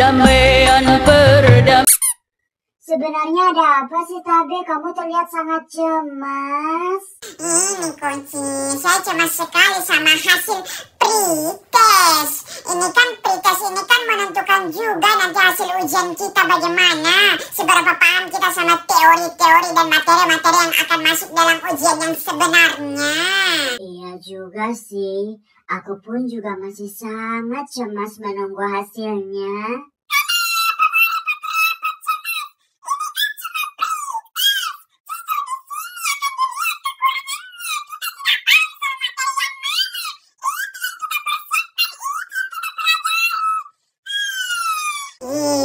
Perdamaian. Sebenarnya ada apa sih, Tabe? Kamu terlihat sangat cemas. Ini Kunci, saya cemas sekali sama hasil pretest. Ini kan pretest ini kan menentukan juga nanti hasil ujian kita bagaimana, seberapa paham kita sama teori-teori dan materi-materi yang akan masuk dalam ujian yang sebenarnya. Iya juga sih. Aku pun juga masih sangat cemas menunggu hasilnya.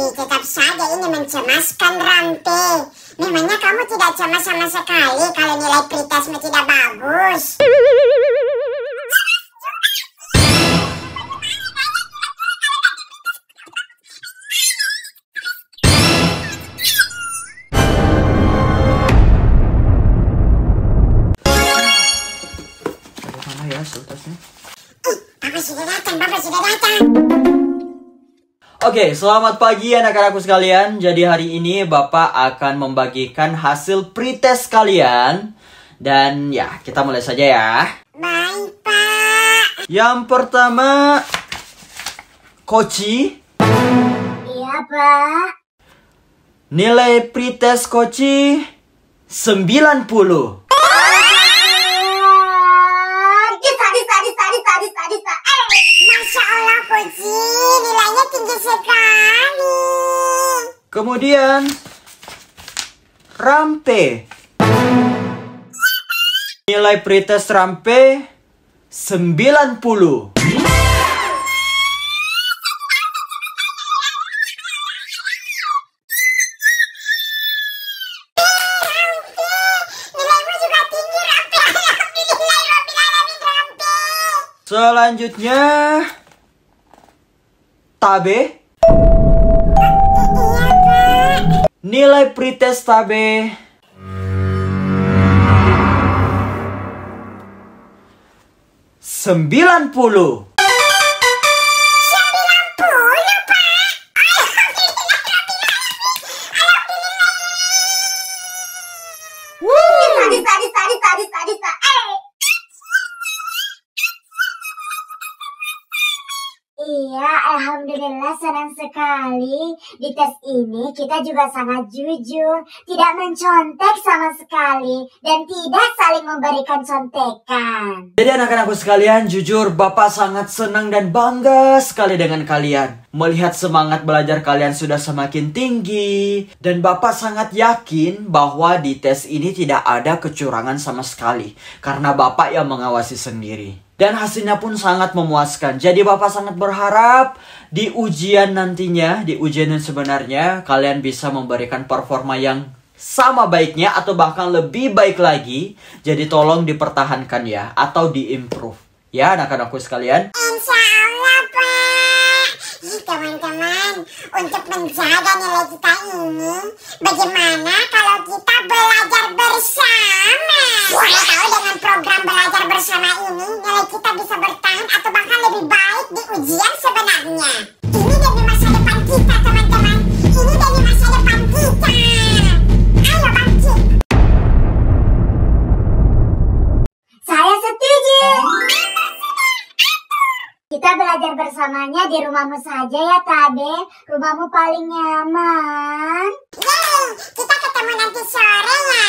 Tetap saja ini mencemaskan, Rampe. Memangnya kamu tidak cemas sama sekali kalau nilai pretestmu tidak bagus? Mana ya sultasnya? Bapak sudah datang, Bapak sudah datang. Oke, selamat pagi anak-anakku sekalian. Jadi hari ini Bapak akan membagikan hasil pretest kalian. Dan ya, kita mulai saja ya. Baik, Pak. Yang pertama, Koci. Iya, Pak. Nilai pretest Koci 90. Masya Allah, Kunci, nilainya tinggi sekali. Kemudian, Rampe. Nilai pretest Rampe 90. Nilaimu juga tinggi, Rampe. Alhamdulillah, Rabbil Alamin, Rampe. Selanjutnya, Tabe. Iya, Pak. Nilai pretest Tabe 90. Iya, alhamdulillah senang sekali. Di tes ini kita juga sangat jujur, tidak mencontek sama sekali, dan tidak saling memberikan contekan. Jadi anak-anakku sekalian, jujur Bapak sangat senang dan bangga sekali dengan kalian. Melihat semangat belajar kalian sudah semakin tinggi. Dan Bapak sangat yakin bahwa di tes ini tidak ada kecurangan sama sekali. Karena Bapak yang mengawasi sendiri. Dan hasilnya pun sangat memuaskan. Jadi Bapak sangat berharap di ujian nantinya, di ujian yang sebenarnya, kalian bisa memberikan performa yang sama baiknya atau bahkan lebih baik lagi. Jadi tolong dipertahankan ya, atau diimprove. Ya anak-anakku sekalian. Insya Allah, Pak. Teman-teman, untuk menjaga nilai kita ini, bagaimana kalau kita belajar bersama? Siapa tahu dengan program belajar bersama ini, nilai kita bisa bertahan atau bahkan lebih baik di ujian sebenarnya. Ini demi masa depan kita, teman-teman. Ini demi masa depan kita. Ayo bangkit. Saya setuju. Kita belajar bersamanya di rumahmu saja ya, Tabe. Rumahmu paling nyaman. Yeay, kita ketemu nanti sore ya.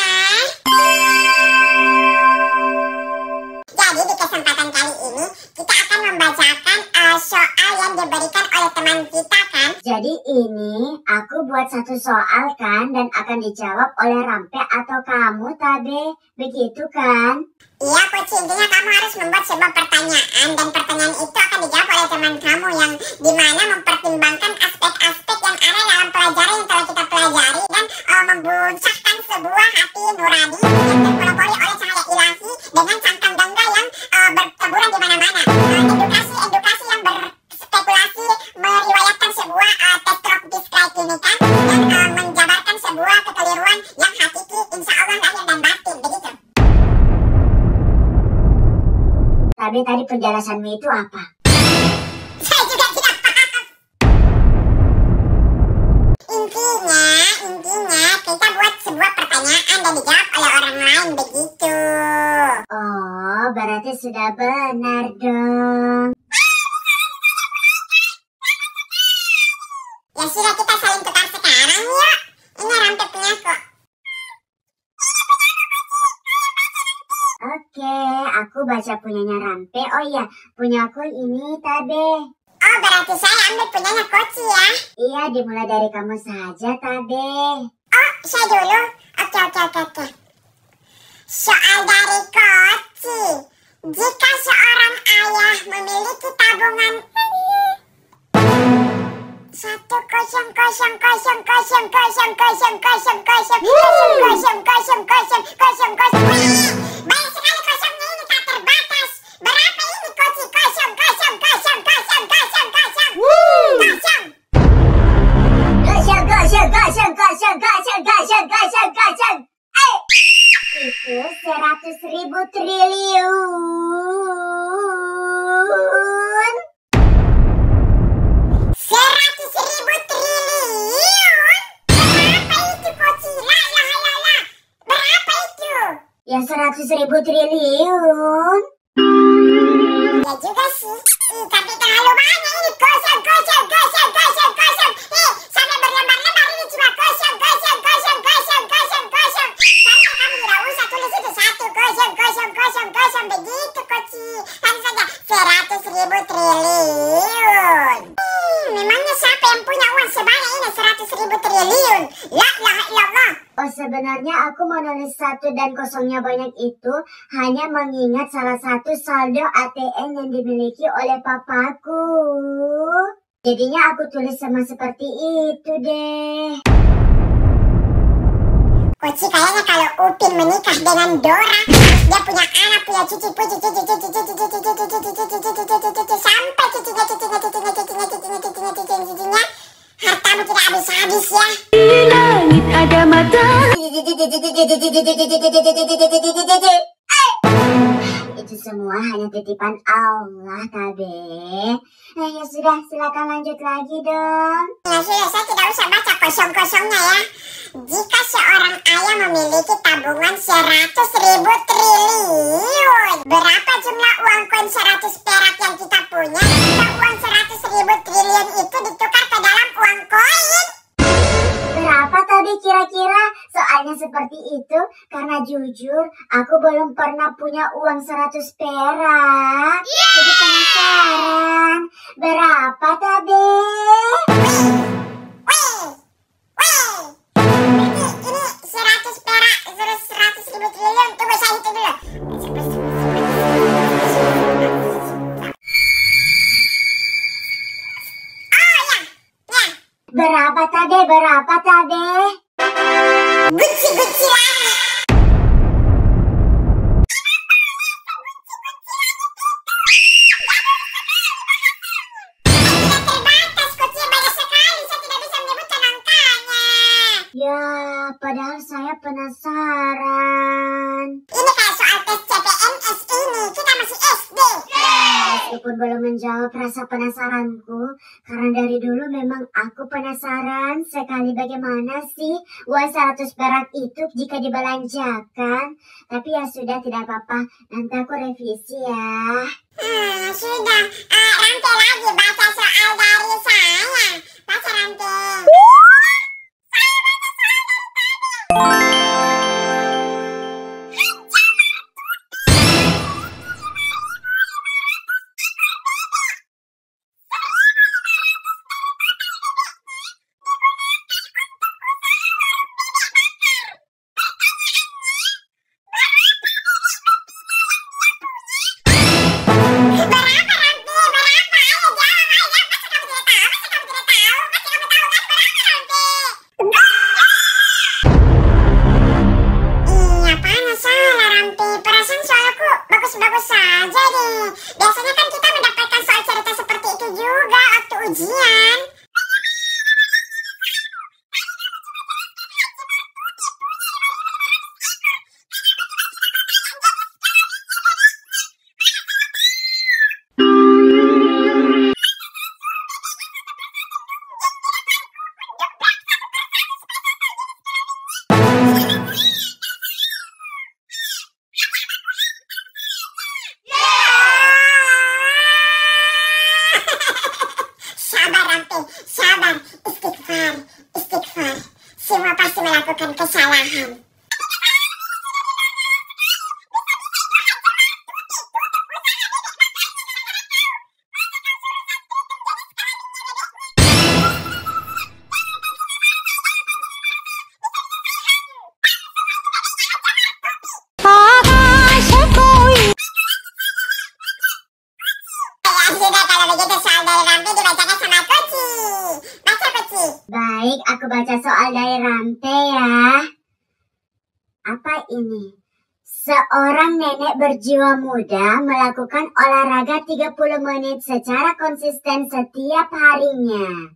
Jadi di kesempatan kali ini kita akan membacakan soal yang diberikan oleh teman kita kan. Jadi ini aku buat satu soal kan, dan akan dijawab oleh Rampe atau kamu, Tabe. Begitu kan? Iya, Coach, intinya kamu harus membuat sebuah pertanyaan, dan pertanyaan itu akan dijawab oleh teman kamu yang dimana mempertimbangkan aspek-aspek yang ada dalam pelajaran yang telah kita pelajari dan membuncahkan sebuah hati nurani yang termonopoli oleh cahaya ilahi dengan cangkang gangga yang berteburan di mana-mana. Edukasi yang berspekulasi meriwayatkan sebuah tetroktis klinikan dan menjabarkan sebuah kekeliruan yang hakiki, insya Allah lahir dan batin, begitu. Tabe, tadi penjelasanmu itu apa? Saya juga tidak paham. kita buat sebuah pertanyaan dan dijawab oleh orang lain begitu. Oh, berarti sudah benar dong. Ya sudah, kita saling tukar sekarang yuk. Ini Rampe punya kok. Oke, aku baca punyanya Rampe. Oh iya, punya aku ini Tabe. Oh, berarti saya ambil punyanya Koci ya. Iya, dimulai dari kamu saja Tabe. Oh, saya dulu. Oke. Soal dari Koci. Jika seorang ayah memiliki tabungan 1,000,000,000,000,000,000,000,000,000,000,000,000,000,000. Banyak sekali kosongnya ini, tak terbatas. Berapa ini Koci? Kosong. Kosong. Itu 100.000 triliun. 100.000 triliun? Berapa itu Koci? Lah. Berapa itu? Ya 100.000 triliun. Ya juga sih. Tapi terlalu banyak ini. Kosong. Sampai berlembar-lembar ini cuma kosong. Sampai kamu tidak usah tulis itu 1,000,000,000,000 begitu Koci. Langsung saja 100.000 triliun. Memangnya siapa yang punya uang sebanyak ini 100.000 triliun? La. Oh, sebenarnya aku menulis 1 dan kosongnya banyak itu hanya mengingat salah satu saldo ATM yang dimiliki oleh papaku. Jadinya aku tulis sama seperti itu deh. Koci, kayaknya kalau Upin menikah dengan Dora, terus dia punya anak, punya cucu, sampai cucunya, hartamu tidak habis-habis ya. Di langit ada mata. Itu semua hanya titipan Allah, Tabe. Ya sudah, silakan lanjut lagi dong. Ya sudah, saya tidak usah baca kosong-kosongnya ya. Jika seorang ayah memiliki tabungan 100.000 triliun, berapa jumlah uang koin 100 perak yang kita punya jika uang 100.000 triliun itu ditukar ke dalam uang koin? Berapa tadi kira-kira? Soalnya seperti itu karena jujur aku belum pernah punya uang 100 perak. Jadi penasaran. Berapa tadi? Ini 100 perak, 100.000 triliun. Tunggu, saya hitung dulu. Berapa tadi? Guci langit. Tidak terbatas, Koci, banyak sekali. Saya tidak bisa menyebutkan angkanya. Ya, padahal saya penasaran. Ini kayak soal tes CPNS ini. Kita masih SD. Meskipun belum menjawab rasa penasaranku, karena dari dulu memang aku penasaran sekali bagaimana sih uang 100 perak itu jika dibelanjakan. Tapi ya sudah, tidak apa-apa, nanti aku revisi ya. Sudah. Rantai lagi baca soal dari saya. Baca Rantai. Bagus-bagus saja nih. Biasanya kan kita mendapatkan soal cerita seperti itu juga waktu ujian. Kalau gitu soal dari Rampe dibacakan sama Koci. Baca Koci. Baik, aku baca soal dari Rampe ya. Apa ini? Seorang nenek berjiwa muda melakukan olahraga 30 menit secara konsisten setiap harinya.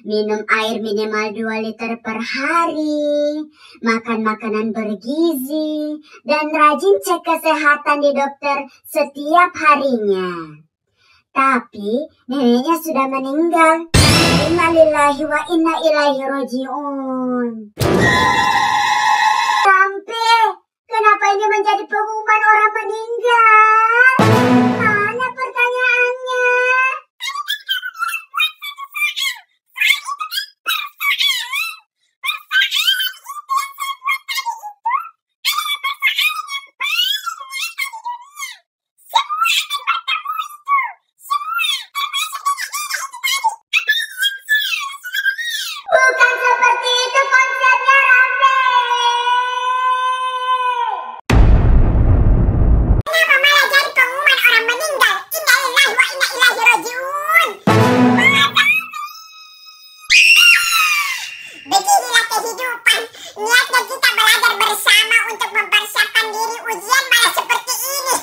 Minum air minimal 2 liter per hari, makan makanan bergizi, dan rajin cek kesehatan di dokter setiap harinya. Tapi neneknya sudah meninggal. Innalillahi wa inna ilaihi roji'un. Sampai, kenapa ini menjadi pengumuman orang meninggal? Mana pertanyaannya? Bukan seperti itu konsepnya, Rampe. Kenapa malah jadi pengumuman orang meninggal? Innalillahi wa inna ilaihi raji'un. Beginilah kehidupan. Niatnya kita belajar bersama untuk mempersiapkan diri ujian malah seperti ini.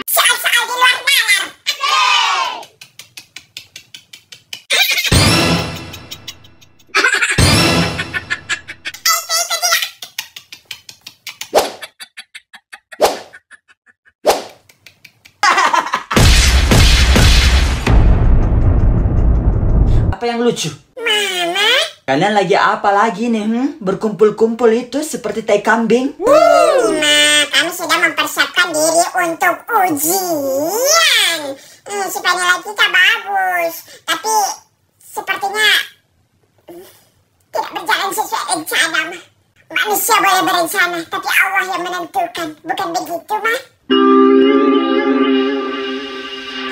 Soal-soal di luar nalar. Apa yang lucu? Mana? Kalian lagi apa lagi nih? Berkumpul-kumpul itu seperti tai kambing? Nah, kami sudah mempersiapkan diri untuk ujian. Supaya nilai kita bagus. Tapi sepertinya tidak berjalan sesuai rencana. Manusia boleh berencana, tapi Allah yang menentukan. Bukan begitu, Mah?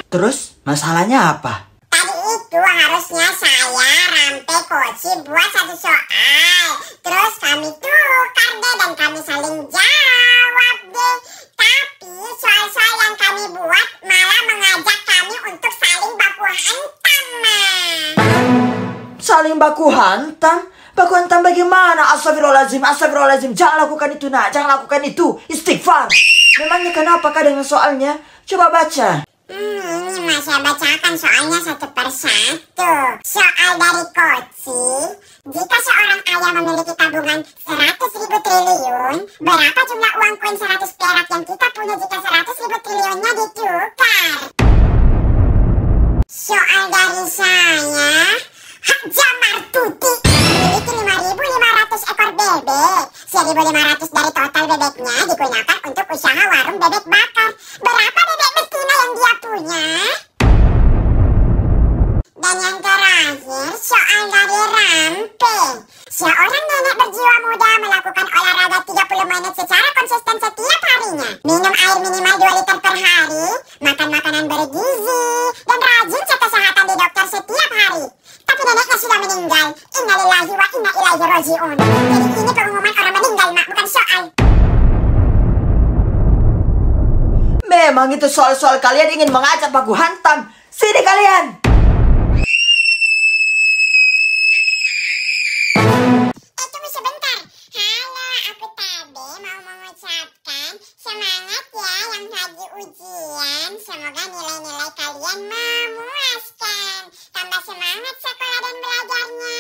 Terus masalahnya apa? Tadi itu harusnya saya, Rampe, Koci buat satu soal. Terus kami tukar deh dan kami saling jawab deh. Tapi soal-soal yang kami buat malah mengajak kami untuk saling baku hantam, Mah. Saling baku hantam? Baku hantam bagaimana? Astagfirullahaladzim, astagfirullahaladzim. Jangan lakukan itu, nak. Jangan lakukan itu. Istighfar. Memangnya kenapa kah dengan soalnya? Coba baca. Ini Mas, saya bacakan soalnya satu persatu. Soal dari Koci. Jika seorang ayah memiliki tabungan 100.000 triliun, berapa jumlah uang koin 100 perak yang kita punya jika 100.000 triliunnya ditukar? Soal dari saya, Haja Martuti memiliki 5.500 ekor bebek. 1.500 dari total bebeknya digunakan untuk usaha warung bebek bakar. Berapa bebek betina yang dia punya? Dan yang terakhir, soal dari Rampe. Seorang nenek berjiwa muda melakukan olahraga 30 menit secara konsisten setiap harinya. Minum air minimal 2 liter per hari, makan makanan bergizi, dan rajin cek kesehatan di dokter setiap hari. Tapi neneknya sudah meninggal. Innalillahi wa inna ilaihi raji'un. Jadi ini pengumuman orang meninggal, Mak, bukan soal. Memang itu soal-soal kalian ingin mengajak baku hantam. Sini kalian. Tunggu sebentar. Halo, aku Tabe mau mengucapkan semangat ya yang lagi ujian. Semoga nilai-nilai kalian memuaskan. Tambah semangat sekolah dan belajarnya.